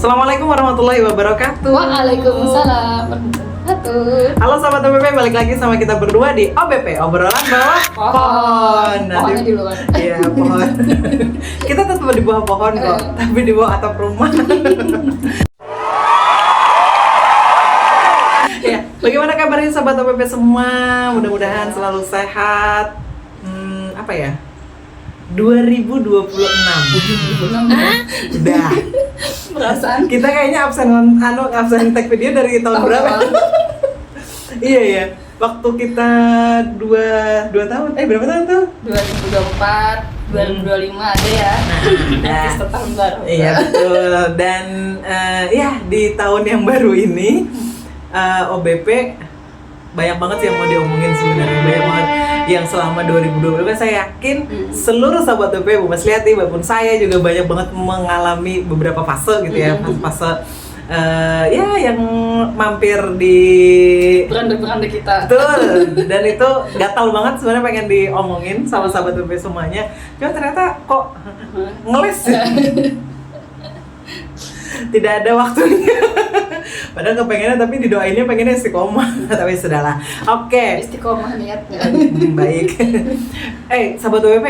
Assalamualaikum warahmatullahi wabarakatuh. Waalaikumsalam warahmatullahi wabarakatuh. Halo sahabat OBP, balik lagi sama kita berdua di OBP, obrolan bawah pohon. Pohonnya di luar. Iya, pohon. Kita tetap di bawah pohon kok, tapi di bawah atap rumah. Ya, bagaimana kabarnya sahabat OBP semua? Mudah-mudahan selalu sehat. Apa ya? 2026. Udah. Perasaan Kita kayaknya absen tag video dari tahun berapa? Iya ya. Waktu kita 2 tahun. Berapa tahun tuh? 2024, 2025 ada ya. Nah, Setahun baru. iya betul. Dan ya di tahun yang baru ini OBP banyak banget sih yang mau diomongin sebenarnya, banyak banget yang selama 2020 kan saya yakin seluruh sahabat OBP, Bu Mas Liati maupun saya juga banyak banget mengalami beberapa fase gitu ya, fase ya yang mampir di Beranda kita. betul, dan itu gatal banget sebenarnya pengen diomongin sama sahabat OBP semuanya, cuma ternyata kok ngeles tidak ada waktunya. Padahal kepengennya tapi didoainnya pengennya istiqomah. Tapi sudahlah. Oke. Istiqomah niatnya. Baik. Sahabat OBP,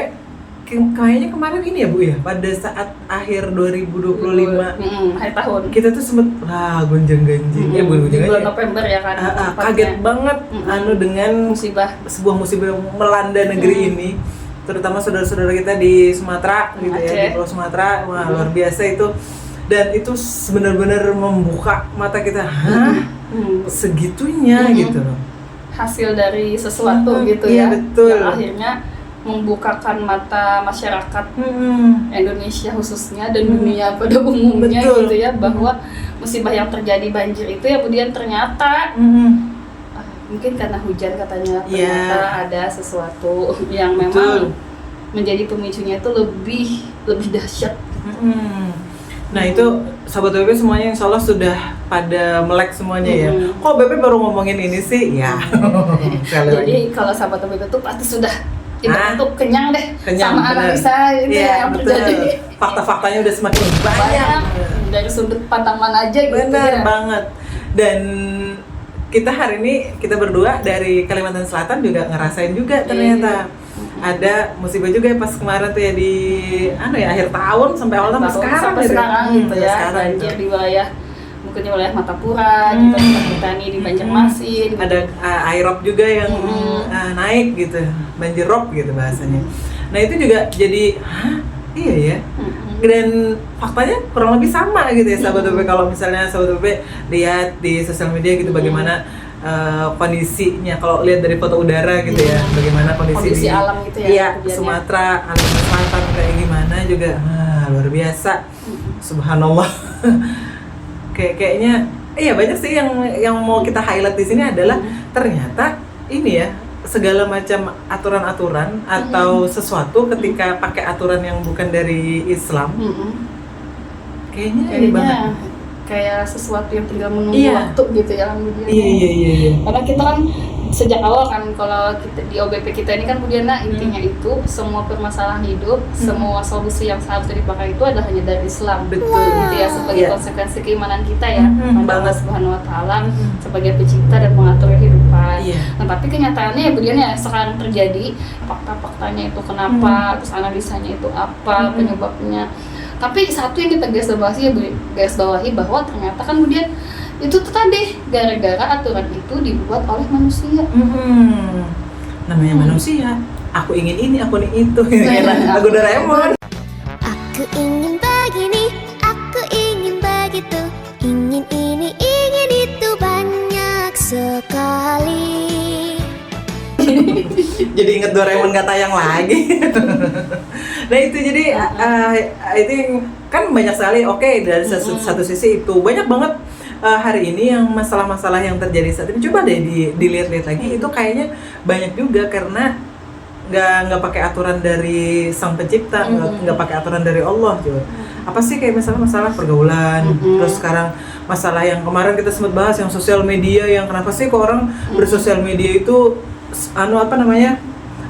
kayaknya kemarin ini ya Bu ya, pada saat akhir 2025 akhir tahun. kita tuh sempet gonjang-ganjing. Ya bukan Di gonjang-ganjing. bulan November ya kan. Kaget banget dengan sebuah musibah yang melanda negeri ini. Terutama saudara-saudara kita di Sumatera gitu ya, di Pulau Sumatera. Wah, luar biasa itu. Dan itu benar-benar membuka mata kita, segitunya gitu loh. Hasil dari sesuatu gitu ya, betul. Yang akhirnya membukakan mata masyarakat Indonesia khususnya dan dunia pada umumnya gitu ya, bahwa musibah yang terjadi banjir itu ya kemudian ternyata mungkin karena hujan katanya, ternyata ada sesuatu yang memang menjadi pemicunya itu lebih dahsyat. Nah itu sahabat OBP semuanya insya Allah sudah pada melek semuanya ya. Kok OBP baru ngomongin ini sih? Ya. Jadi kalau sahabat OBP itu pasti sudah untuk kenyang deh sama analisa itu yang terjadi. Fakta-faktanya udah semakin banyak. Dari sudut pandang mana aja gitu. Benar banget. Dan kita hari ini, kita berdua dari Kalimantan Selatan juga ngerasain juga ternyata. Ada musibah juga ya pas kemarin tuh ya di akhir tahun sampai awal sampai sekarang gitu ya. Banjir di wilayah mungkin wilayah Matapura, di Petani, di Banjarmasin. Ada airop juga yang naik gitu, banjir rob gitu bahasanya. Nah itu juga jadi iya ya. Dan faktanya kurang lebih sama gitu ya sahabat OBP. Kalau misalnya sahabat OBP lihat di sosial media gitu bagaimana kondisinya, kalau lihat dari foto udara gitu ya, bagaimana kondisi di alam gitu ya. Iya, Sumatera, Kalimantan Selatan kayak gimana juga, luar biasa. Subhanallah. Kayaknya banyak sih yang mau kita highlight di sini adalah ternyata ini ya, segala macam aturan-aturan atau sesuatu ketika pakai aturan yang bukan dari Islam. Kayaknya ini banget. Kayak sesuatu yang tinggal menunggu waktu gitu ya kemudian. Iya. Karena kita kan sejak awal kan, kalau kita di OBP kita ini kan kemudian intinya itu semua permasalahan hidup, semua solusi yang seharusnya dipakai itu adalah hanya dari Islam. Betul. Gitu ya, sebagai konsekuensi keimanan kita ya pada Allah Subhanahu wa taala sebagai pencipta dan pengatur kehidupan. Nah, tapi kenyataannya ya kemudian ya sekarang terjadi, fakta-faktanya itu kenapa, terus analisanya itu apa, penyebabnya. Tapi satu yang kita garis bawahi bahwa ternyata kan kemudian itu tuh tadi gara-gara aturan itu dibuat oleh manusia. Namanya manusia. Aku ingin ini, aku ingin itu. Lagu Doraemon. Aku ingin begini, aku ingin begitu, ingin ini, ingin itu, banyak sekali. Jadi inget Doraemon gak tayang lagi. Nah itu jadi itu kan banyak sekali. Dari satu sisi itu banyak banget hari ini yang masalah-masalah yang terjadi saat ini. Coba deh dilihat-lihat lagi, itu kayaknya banyak juga karena nggak pakai aturan dari Sang Pencipta, nggak pakai aturan dari Allah juga. Apa sih kayak masalah pergaulan, terus sekarang masalah yang kemarin kita sempat bahas yang sosial media, yang kenapa sih kok orang bersosial media itu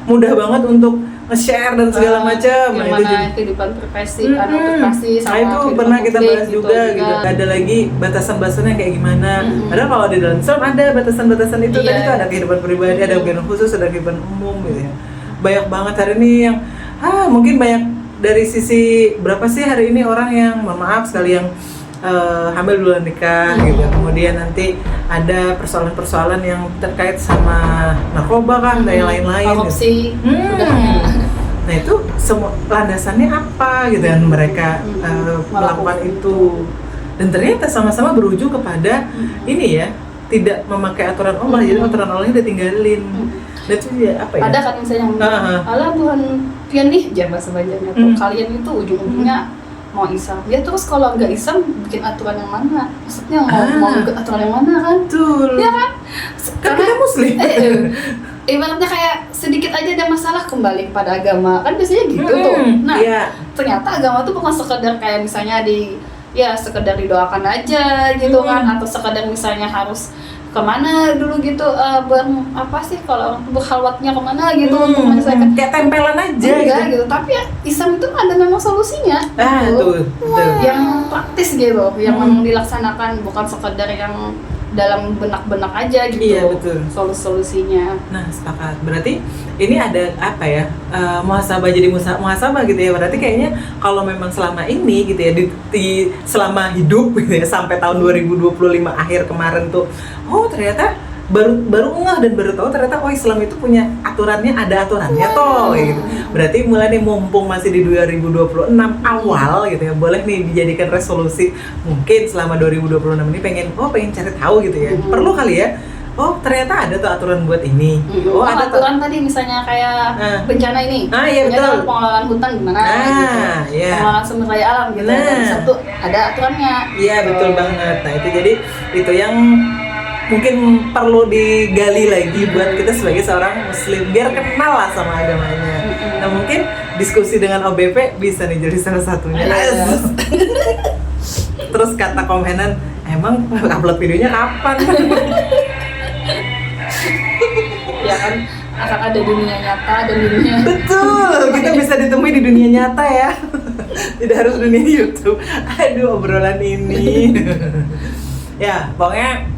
mudah banget untuk nge-share dan segala macam. Yang Nah, mana jadi- kehidupan profesi, privasi Nah sama itu kehidupan pernah kita publik bahas juga gitu. Ada lagi batasan-batasannya kayak gimana. Padahal kalau di dalam Islam ada batasan-batasan itu. Iya. Tadi itu ada kehidupan pribadi, ada kehidupan khusus, ada kehidupan umum gitu ya. Banyak banget hari ini yang mungkin banyak dari sisi berapa sih hari ini orang yang mohon maaf sekali yang hamil duluan nikah gitu. Kemudian nanti ada persoalan-persoalan yang terkait sama narkoba kan dan yang lain-lain gitu. korupsi. Nah itu semua landasannya apa gitu kan mereka melakukan itu, dan ternyata sama-sama berujung kepada ini ya, tidak memakai aturan Allah, jadi aturan Allahnya udah tinggalin. Dan itu ya apa ya? Ada kan misalnya yang ala Tuhan pian nih jangan bahasa Banjarnya tuh kalian itu ujung-ujungnya mau Islam ya, terus kalau nggak Islam bikin aturan yang mana, maksudnya mau ikut aturan yang mana kan? Betul. Ya kan? Kan kita muslim. Ibaratnya kayak sedikit aja ada masalah kembali kepada agama kan biasanya gitu tuh. Nah Iya. ternyata agama tuh bukan sekedar kayak misalnya sekedar didoakan aja gitu kan, atau sekedar misalnya harus kemana dulu gitu, apa sih kalau berhalwatnya kemana gitu untuk menyelesaikan Kayak tempelan aja enggak gitu. Tapi ya Islam itu ada memang solusinya gitu. Betul. Yang praktis gitu, yang memang dilaksanakan, bukan sekedar yang dalam benak-benak aja gitu. Iya, betul. Solusinya. Nah, sepakat. Berarti ini ada apa ya? Muhasabah jadi muhasabah gitu ya. Berarti kayaknya kalau memang selama ini gitu ya selama hidup gitu ya sampai tahun 2025 akhir kemarin tuh, oh ternyata baru ngeh dan baru tahu ternyata Islam itu punya aturannya, ada aturannya toh gitu. Berarti mulai nih mumpung masih di 2026 awal gitu ya, boleh nih dijadikan resolusi mungkin selama 2026 ini pengen cari tahu gitu ya. Perlu kali ya. Oh ternyata ada tuh aturan buat ini. Oh ada aturan tadi misalnya kayak bencana ini. Iya betul. Pengelolaan hutan gimana gitu. Iya. Pengelolaan sumber daya alam gitu. Satu ada aturannya. Iya betul banget. Nah itu jadi itu yang mungkin perlu digali lagi buat kita sebagai seorang muslim biar kenal lah sama agamanya. Nah mungkin diskusi dengan OBP bisa nih jadi salah satunya. Terus kata komenan, emang upload videonya kapan? Ya kan akan ada dunia nyata dan dunia. Betul, kita bisa ditemui di dunia nyata ya. Tidak harus dunia YouTube. Aduh obrolan ini. Ya pokoknya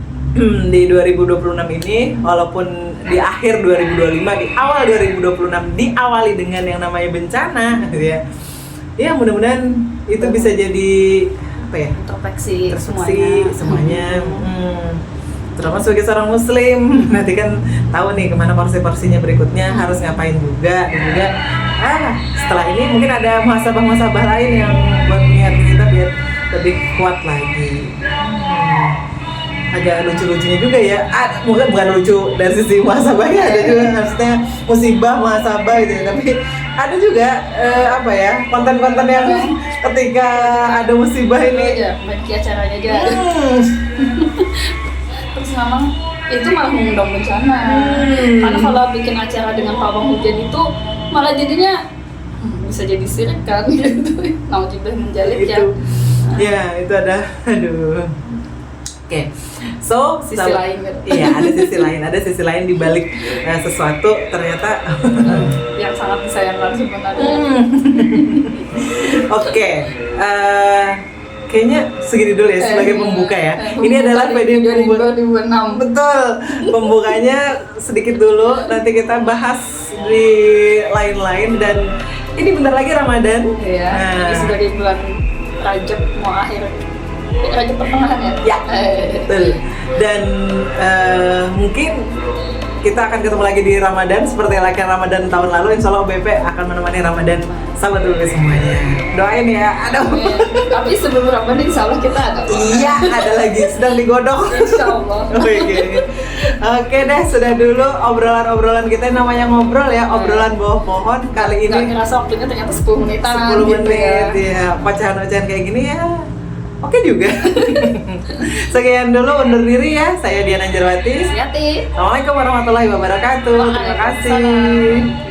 di 2026 ini, walaupun di akhir 2025, di awal 2026 diawali dengan yang namanya bencana gitu ya. Ya mudah-mudahan itu bisa jadi apa ya? Introspeksi semuanya. Terutama sebagai seorang muslim, nanti kan tahu nih kemana porsi-porsinya berikutnya harus ngapain juga. Dan juga setelah ini mungkin ada muhasabah-muhasabah lain yang buat mengingatkan kita biar lebih kuat lagi. Agak lucu-lucunya juga ya, mungkin bukan lucu dari sisi muhasabahnya, ada juga maksudnya musibah muhasabah gitu ya, tapi ada juga konten-konten yang ketika ada musibah ini main acaranya aja. Terus memang itu malah mengundang bencana. Karena kalau bikin acara dengan pawang hujan itu malah jadinya bisa jadi sirik kan gitu. Nauzubillah menjalib ya. Itu ada Oke. So, sisi lain gitu. Iya, ada sisi lain di balik sesuatu ternyata yang sangat disayangkan sebenarnya. Oke. Kayaknya segini dulu ya sebagai pembuka ya. Ini adalah video 2026. Betul. Pembukanya sedikit dulu, nanti kita bahas di lain-lain, dan ini bentar lagi Ramadan. Iya. Ini sudah di bulan Rajab mau akhir. Rajab pertengahan ya? Ya, betul. Dan mungkin kita akan ketemu lagi di Ramadan seperti layaknya Ramadan tahun lalu. Insya Allah BP akan menemani Ramadan sahabat dulu semuanya. Doain ya. Tapi sebelum Ramadan insya Allah kita ada. Iya, ada lagi sedang digodok. Insya Allah. Oke deh, sudah dulu obrolan kita, namanya ngobrol ya, obrolan bawah pohon. Kali ini nggak ngerasa waktunya ternyata 10 menitan. 10 menit gitu ya. Ocehan-ocehan kayak gini ya. Oke juga. Sekian dulu, undur diri ya. Saya Diana Jarwati. Hati-hati. Assalamualaikum warahmatullahi wabarakatuh. Terima kasih.